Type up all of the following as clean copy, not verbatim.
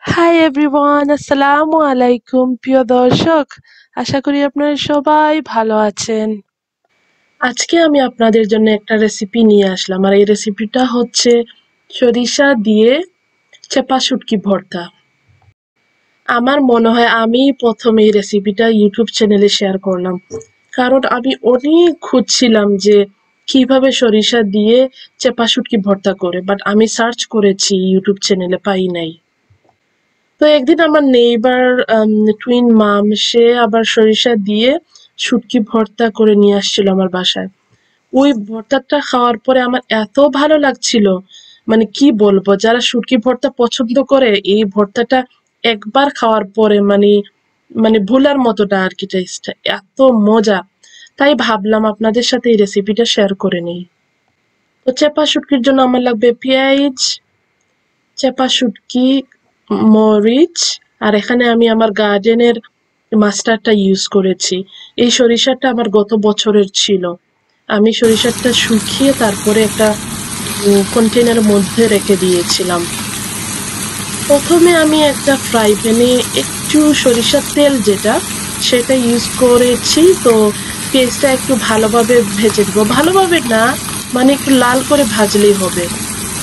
Hi everyone, আসসালামু আলাইকুম প্রিয় দর্শক। আশা করি আপনারা সবাই ভালো আছেন। আজকে আমি আপনাদের জন্য একটা রেসিপি নিয়ে আসলাম, আর এই রেসিপিটা হচ্ছে সরিষা দিয়ে চেপা শুটকি ভর্তা। আমার মনে হয় আমি প্রথম এই রেসিপিটা ইউটিউব চ্যানেলে শেয়ার করলাম, কারণ আমি অনেক খুঁজছিলাম যে কিভাবে সরিষা দিয়ে চেপা শুটকি ভর্তা করে, বাট আমি সার্চ করেছি ইউটিউব চ্যানেলে, পাই নাই। তো একদিন আমার নেইবার টুইন মাম সে আবার সরিষা দিয়ে শুটকি ভর্তা করে নিয়ে আসছিল আমার বাসায়। ওই ভর্তাটা খাওয়ার পরে আমার এত ভালো লাগছিল, মানে কি বলবো, যারা শুটকি ভর্তা পছন্দ করে এই ভর্তাটা একবার খাওয়ার পরে মানে মানে ভুলার মতোটা আর কি, টেস্টটা এত মজা। তাই ভাবলাম আপনাদের সাথে এই রেসিপিটা শেয়ার করে নিই। তো চেপা শুটকির জন্য আমার লাগবে পেঁয়াজ, চেপা শুটকি, মরিচ, আর এখানে আমি আমার গার্ডেনের মাস্টারটা ইউজ করেছি। এই সরিষাটা আমার গত বছরের ছিল। আমি সরিষাটা শুকিয়ে তারপরে একটা কন্টেনারের মধ্যে রেখে দিয়েছিলাম। প্রথমে আমি একটা ফ্রাই প্যানে একটু সরিষার তেল যেটা সেটা ইউজ করেছি। তো পেঁয়াজটা একটু ভালোভাবে ভেজে দেবো, ভালোভাবে না মানে একটু লাল করে ভাজলেই হবে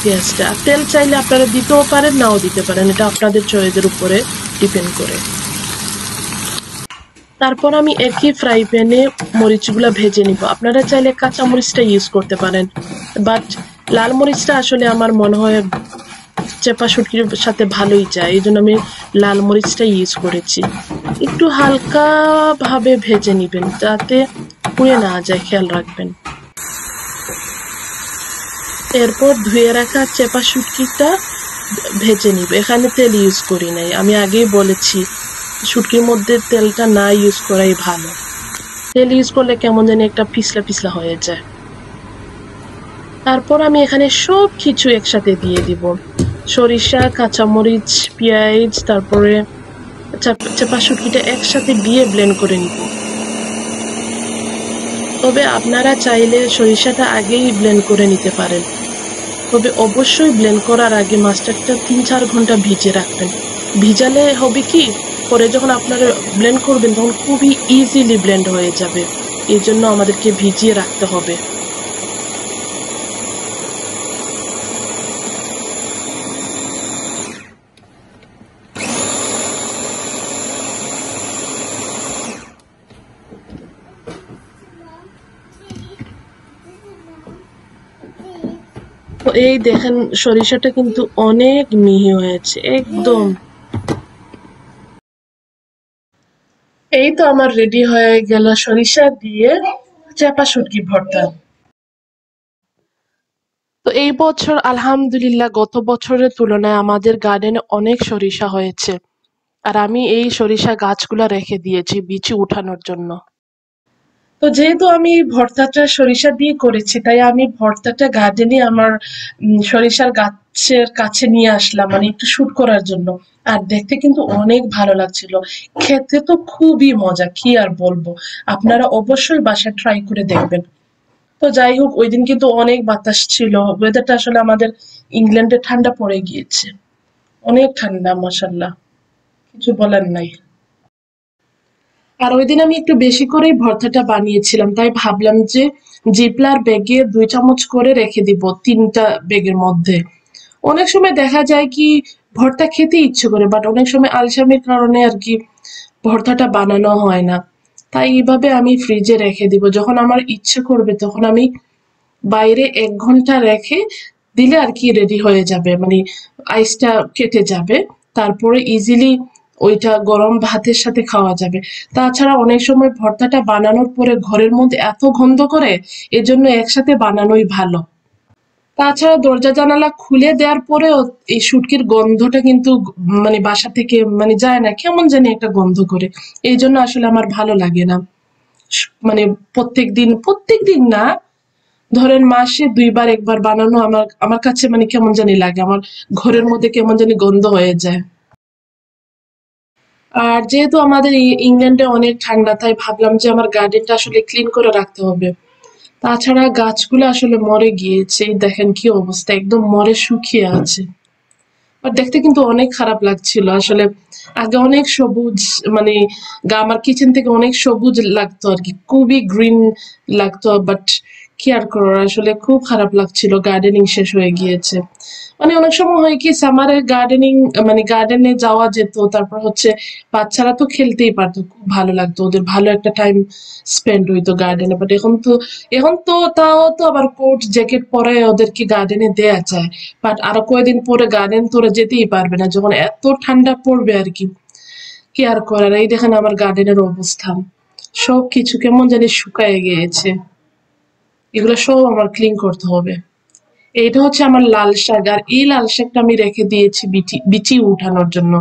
পেঁয়াজটা। তেল চাইলে আপনারা দিতেও পারেন, নাও দিতে পারেন, এটা আপনাদের চয়েসের উপরে ডিপেন্ড করে। তারপর আমি একই ফ্রাই প্যানে মরিচগুলা ভেজে নিব। আপনারা চাইলে কাঁচা মরিচটা ইউজ করতে পারেন, বাট লাল মরিচটা আসলে আমার মনে হয় চেপা শুটকির সাথে ভালোই যায়, এই জন্য আমি লাল মরিচটা ইউজ করেছি। একটু হালকা ভাবে ভেজে নিবেন যাতে পুড়ে না যায়, খেয়াল রাখবেন। এরপর ধুয়ে রাখা চেপা শুটকিটা ভেজে নিব। এখানে তেল ইউজ করি নাই, আমি আগেই বলেছি শুটকির মধ্যে তেলটা না ইউজ করাই ভালো। তেল ইউজ করলে কেমন জানি একটা পিছলা পিছলা হয়ে যায়। তারপর আমি এখানে সব কিছু একসাথে দিয়ে দিব, সরিষা, কাঁচামরিচ, পেঁয়াজ, তারপরে চেপা শুটকিটা একসাথে দিয়ে ব্লেন্ড করে নিব। তবে আপনারা চাইলে সরিষাটা আগেই ব্লেন্ড করে নিতে পারেন, তবে অবশ্যই ব্লেন্ড করার আগে মাস্টারটা ৩-৪ ঘন্টা ভিজিয়ে রাখবেন। ভিজালে হবে কি, পরে যখন আপনারা ব্লেন্ড করবেন তখন খুবই ইজিলি ব্লেন্ড হয়ে যাবে, এই জন্য আমাদেরকে ভিজিয়ে রাখতে হবে। তো এই দেখেন সরিষাটা কিন্তু অনেক মিহি হয়েছে একদম। এই তো আমার রেডি হয়ে গেল সরিষা দিয়ে চাপা শুটকি ভর্তা। তো এই বছর আলহামদুলিল্লাহ গত বছরের তুলনায় আমাদের গার্ডেনে অনেক সরিষা হয়েছে, আর আমি এই সরিষা গাছগুলা রেখে দিয়েছি বিচি উঠানোর জন্য। তো যেহেতু আমি ভর্তাটা সরিষা দিয়ে করেছি, তাই আমি ভর্তাটা গার্ডেনে আমার সরিষার গাছের কাছে নিয়ে আসলাম, মানে একটু শুট করার জন্য। আর দেখতে কিন্তু অনেক ভালো লাগছিল, খেতে তো খুবই মজা, কি আর বলবো। আপনারা অবশ্যই বাসায় ট্রাই করে দেখবেন। তো যাই হোক, ওই দিন কিন্তু অনেক বাতাস ছিল, ওয়েদারটা আসলে আমাদের ইংল্যান্ডে ঠান্ডা পড়ে গিয়েছে, অনেক ঠান্ডা, মাশাল্লাহ, কিছু বলার নাই। আর ওই দিন আমি একটু বেশি করেই ভর্তাটা বানিয়েছিলাম, তাই ভাবলাম যে জিপলার ব্যাগে 2 চামচ করে রেখে দিব 3টা ব্যাগের মধ্যে। অনেক সময় দেখা যায় কি ভর্তা খেতে ইচ্ছে করে, বাট অনেক সময় আলসামির কারণে আর কি ভর্তাটা বানানো হয় না। তাই এইভাবে আমি ফ্রিজে রেখে দিব, যখন আমার ইচ্ছে করবে তখন আমি বাইরে 1 ঘন্টা রেখে দিলে আর কি রেডি হয়ে যাবে, মানে আইসটা কেটে যাবে। তারপরে ইজিলি ওইটা গরম ভাতের সাথে খাওয়া যাবে। তাছাড়া অনেক সময় ভর্তাটা বানানোর পরে ঘরের মধ্যে এত গন্ধ করে, এজন্য একসাথে বানানোই ভালো। তাছাড়া দরজা জানালা খুলে দেওয়ার পরেও এই শুটকির গন্ধটা কিন্তু মানে বাসা থেকে মানে যায় না, কেমন জানি একটা গন্ধ করে, এই জন্য আসলে আমার ভালো লাগে না। মানে প্রত্যেক দিন না, ধরেন মাসে 2 বার 1 বার বানানো আমার আমার কাছে মানে কেমন জানি লাগে, আমার ঘরের মধ্যে কেমন জানি গন্ধ হয়ে যায়। আর যেহেতু আমাদের ইংল্যান্ডে অনেক ঠান্ডা, তাই ভাবলাম যে আমার গার্ডেনটা আসলে ক্লিন করে রাখতে হবে। তাছাড়া গাছগুলো আসলে মরে গিয়েছে, এই দেখেন কি অবস্থা, একদম মরে শুকিয়ে আছে। বাট দেখতে কিন্তু অনেক খারাপ লাগছিল আসলে। আগে অনেক সবুজ, মানে আমার কিচেন থেকে অনেক সবুজ লাগতো আর কি, খুবই গ্রিন লাগতো, বাট কি আর করার, আসলে খুব খারাপ লাগছিল, গার্ডেনিং শেষ হয়ে গিয়েছে। মানে অনেক সময় হয় কি সামারে গার্ডেনিং, মানে গার্ডেনে যাওয়া যেত, তারপর হচ্ছে বাচ্চারা তো খেলতেই পারতো, খুব ভালো লাগতো, ওদের ভালো একটা টাইম স্পেন্ড হইতো গার্ডেনে। বাট এখন তো তাও তো আবার কোট জ্যাকেট পরে ওদেরকে গার্ডেনে দেয়া যায়, বাট আরো কয়েকদিন পরে গার্ডেন তোরা যেতেই পারবে না, যখন এত ঠান্ডা পড়বে আর কি। কি আর করার, এই দেখেন আমার গার্ডেনের অবস্থা, সব কিছু কেমন জানি শুকায় গিয়েছে, এগুলো সব আমার ক্লিন করতে হবে। এইটা হচ্ছে আমার লাল শাক, আর এই লাল শাকটা আমি রেখে দিয়েছি বিচি বিচি উঠানোর জন্য।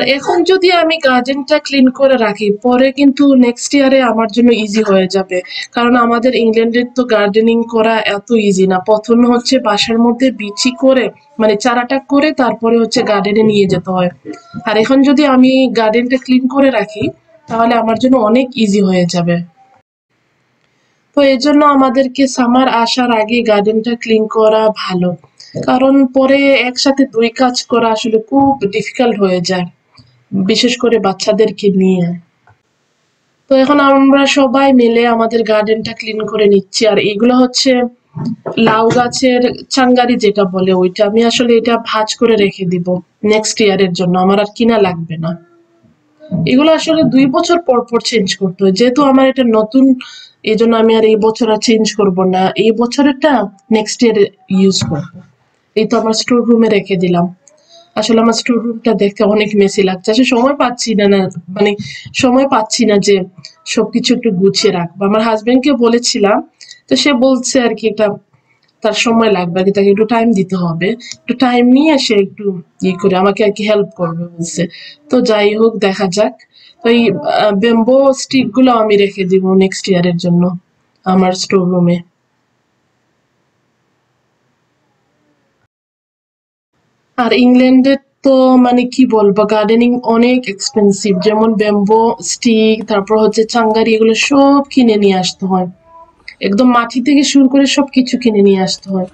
আর এখন যদি আমি গার্ডেনটা ক্লিন করে রাখি পরে কিন্তু নেক্সট ইয়ারে আমার জন্য ইজি হয়ে যাবে, কারণ আমাদের ইংল্যান্ডের তো গার্ডেনিং করা এত ইজি না। প্রথমে হচ্ছে বাসার মধ্যে বিচি করে মানে চারাটা করে তারপরে হচ্ছে গার্ডেনে নিয়ে যেতে হয়। আর এখন যদি আমি গার্ডেনটা ক্লিন করে রাখি তাহলে আমার জন্য অনেক ইজি হয়ে যাবে। তো এই জন্য আমাদেরকে সামার আসার আগে গার্ডেনটা ক্লিন করা ভালো, কারণ পরে একসাথে দুই কাজ করা আসলে খুব ডিফিকাল্ট হয়ে যায়, বিশেষ করে বাচ্চাদেরকে নিয়ে। তো এখন আমরা সবাই মিলে আমাদের গার্ডেনটা ক্লিন করে নিচ্ছি। আর এগুলো হচ্ছে লাউ গাছের চাঙ্গারি যেটা বলে ওইটা, আমি আসলে এটা ভাজ করে রেখে দিব নেক্সট ইয়ারের জন্য, আমার আর কিনা লাগবে না। এগুলো আসলে 2 বছর পর পর চেঞ্জ করতে হয়, যেহেতু আমার এটা নতুন এই জন্য আমি আর এই বছর আর চেঞ্জ করব না, এই বছরেরটা নেক্সট ইয়ারে ইউজ করব। এই তো আমার স্টোর রুমে রেখে দিলাম। আসলে আমার স্টোর রুমটা দেখতে অনেক মেসি লাগছে, আসলে সময় পাচ্ছি না মানে সময় পাচ্ছি না যে সবকিছু একটু গুছিয়ে রাখবো। আমার হাজবেন্ডকে বলেছিলাম, তো সে বলছে আর কি এটা তার সময় লাগবে আর কি, তাকে একটু টাইম দিতে হবে, একটু টাইম নিয়ে সে একটু করে আমাকে আর কি হেল্প করবে বলছে। তো যাই হোক দেখা যাক। তো এই বেম্বো স্টিক গুলো আমি রেখে দিব নেক্সট ইয়ারের জন্য আমার স্টোর রুমে। আর ইংল্যান্ডে তো মানে কি বলবো গার্ডেনিং অনেক এক্সপেন্সিভ, যেমন ব্যাম্বো স্টিক তারপর হচ্ছে চাঙ্গারি এগুলো সব কিনে নিয়ে আসতে হয়, একদম মাটি থেকে শুরু করে সবকিছু কিনে নিয়ে আসতে হয়।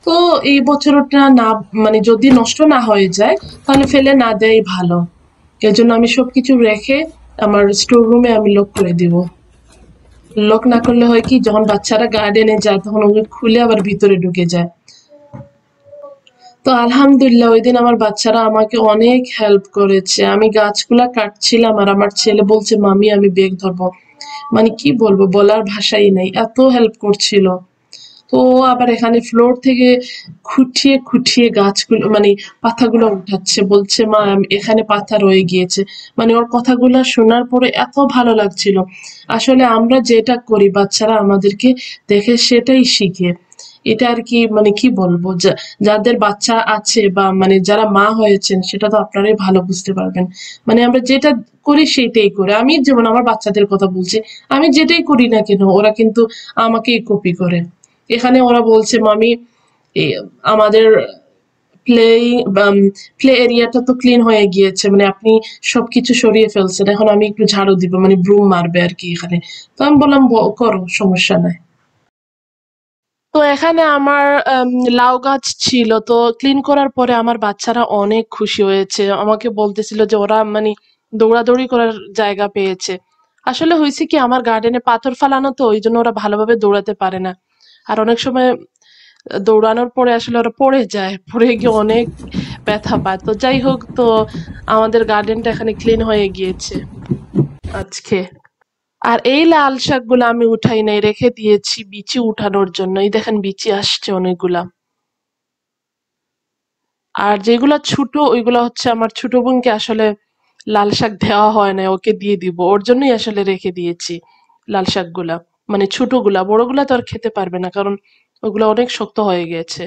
তো এই বছরটা না মানে যদি নষ্ট না হয়ে যায় তাহলে ফেলে না দেয় ভালো। এর জন্য আমি সবকিছু রেখে আমার স্টোর রুমে আমি লক করে দিব। লক না করলে হয় কি যখন বাচ্চারা গার্ডেনে যায় তখন ওগুলো খুলে আবার ভিতরে ঢুকে যায়। তো আলহামদুলিল্লাহ ওইদিন আমার বাচ্চারা আমাকে অনেক হেল্প করেছে, আমি গাছগুলা কাটছিলাম আর আমার ছেলে বলছে মামি আমি বেগ ধরবো, মানে কি বলবো বলার ভাষাই নেই, এত হেল্প করছিল। তো আবার এখানে ফ্লোর থেকে খুঁটিয়ে খুঁটিয়ে গাছগুলো মানে পাতাগুলো উঠাচ্ছে, বলছে মা এখানে পাতা রয়ে গিয়েছে। মানে ওর কথাগুলো শোনার পরে এত ভালো লাগছিল। আসলে আমরা যেটা করি বাচ্চারা আমাদেরকে দেখে সেটাই শিখে। এটা আর কি মানে কি বলবো, যাদের বাচ্চা আছে বা মানে যারা মা হয়েছেন সেটা তো আপনারাই ভালো বুঝতে পারবেন। মানে আমরা যেটা করি সেটাই করে, আমি যেমন আমার বাচ্চাদের কথা বলছি, আমি যেটাই করি না কেন ওরা কিন্তু আমাকেই কপি করে। এখানে ওরা বলছে মামি আমাদের প্লে প্লে এরিয়াটা তো ক্লিন হয়ে গিয়েছে, মানে আপনি সবকিছু সরিয়ে ফেলছেন, এখন আমি একটু ঝাড়ু দিব মানে ব্রুম মারবে আর কি এখানে। তো আমি বললাম করো সমস্যা নাই। তো এখানে আমার লাউ গাছ ছিল, তো ক্লিন করার পরে আমার বাচ্চারা অনেক খুশি হয়েছে, আমাকে বলতেছিল যে ওরা মানে দৌড়াদৌড়ি করার জায়গা পেয়েছে। আসলে হয়েছে কি আমার গার্ডেনে পাথর ফালানো, তো ওই জন্য ওরা ভালোভাবে দৌড়াতে পারে না। আর অনেক সময় দৌড়ানোর পরে আসলে ওরা পড়ে যায়, পড়ে গিয়ে অনেক ব্যথা পায়। তো যাই হোক, তো আমাদের গার্ডেনটা এখানে ক্লিন হয়ে গিয়েছে আজকে। আর এই লাল শাকগুলো আমি উঠাই নাই, রেখে দিয়েছি বিচি উঠানোর জন্য, এই দেখেন বিচি আসছে অনেকগুলা। আর যেগুলা ছোট ওইগুলা হচ্ছে আমার ছোট বোনকে আসলে লাল শাক দেওয়া হয় না, ওকে দিয়ে দিব, ওর জন্যই আসলে রেখে দিয়েছি লাল শাকগুলা। মানে ছোটগুলা, বড়গুলা তো আর খেতে পারবে না কারণ ওগুলা অনেক শক্ত হয়ে গেছে।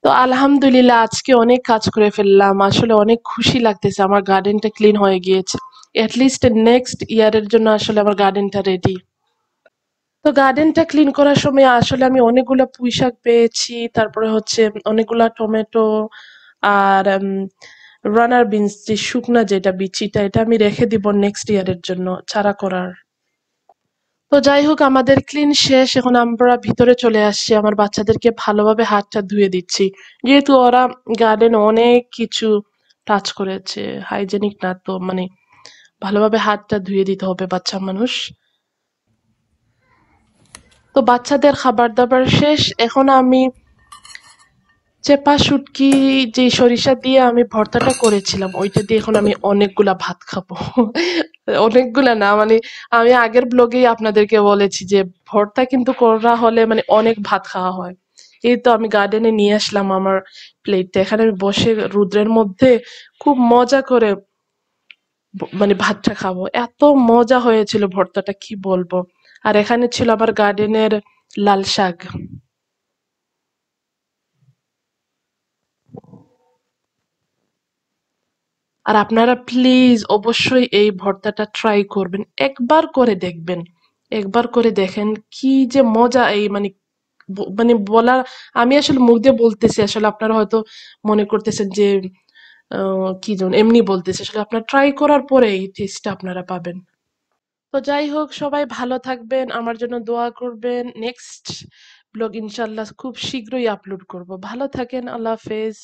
তো আলহামদুলিল্লাহ আজকে অনেক কাজ করে ফেললাম, আসলে অনেক খুশি লাগতেছে আমার গার্ডেনটা ক্লিন হয়ে গিয়েছে। এটলিস্ট নেক্সট ইয়ারের জন্য আসলে আমার গার্ডেনটা রেডি। তো গার্ডেনটা ক্লিন করার সময় আসলে আমি অনেকগুলা পুঁই শাক পেয়েছি, তারপরে হচ্ছে অনেকগুলা টমেটো, আর রানার বিনস যে শুকনা যেটা বিচিটা, এটা আমি রেখে দিব নেক্সট ইয়ারের জন্য চারা করার। তো যাই হোক, আমাদের ক্লিন শেষ, এখন আমরা ভিতরে চলে আসছি, আমার বাচ্চাদেরকে ভালোভাবে হাতটা ধুয়ে দিচ্ছি, যেহেতু ওরা গার্ডেন অনেক কিছু টাচ করেছে, হাইজেনিক না, তো মানে ভালোভাবে হাতটা ধুয়ে দিতে হবে বাচ্চা মানুষ। তো বাচ্চাদের খাবার দাবার শেষ, এখন আমি চেপা শুটকি যে সরিষা দিয়ে আমি ভর্তাটা করেছিলাম ওইটা দিয়ে এখন আমি অনেকগুলা ভাত খাবো। অনেকগুলা না, মানে আমি আগের ব্লগেই আপনাদেরকে বলেছি যে ভর্তা কিন্তু করা হলে মানে অনেক ভাত খাওয়া হয়। এই তো আমি গার্ডেনে নিয়ে আসলাম আমার প্লেটটা, এখানে আমি বসে রুদ্রের মধ্যে খুব মজা করে মানে ভাতটা খাবো, এত মজা হয়েছিল ভর্তাটা কি বলবো। আর এখানে ছিল আমার গার্ডেনের লাল শাক। আর আপনারা প্লিজ অবশ্যই এই ভর্তাটা ট্রাই করবেন, একবার করে দেখবেন, একবার করে দেখেন কি যে মজা, এই মানে মানে বলার, আমি আসলে মুখ দিয়ে বলতেছি, আসলে আপনারা হয়তো মনে করতেছেন যে কি যেন এমনি বলতেছি, আসলে আপনারা ট্রাই করার পরে এই টেস্টটা আপনারা পাবেন। তো যাই হোক, সবাই ভালো থাকবেন, আমার জন্য দোয়া করবেন, নেক্সট ব্লগ ইনশাল্লাহ খুব শীঘ্রই আপলোড করব। ভালো থাকেন, আল্লাহ হাফেজ।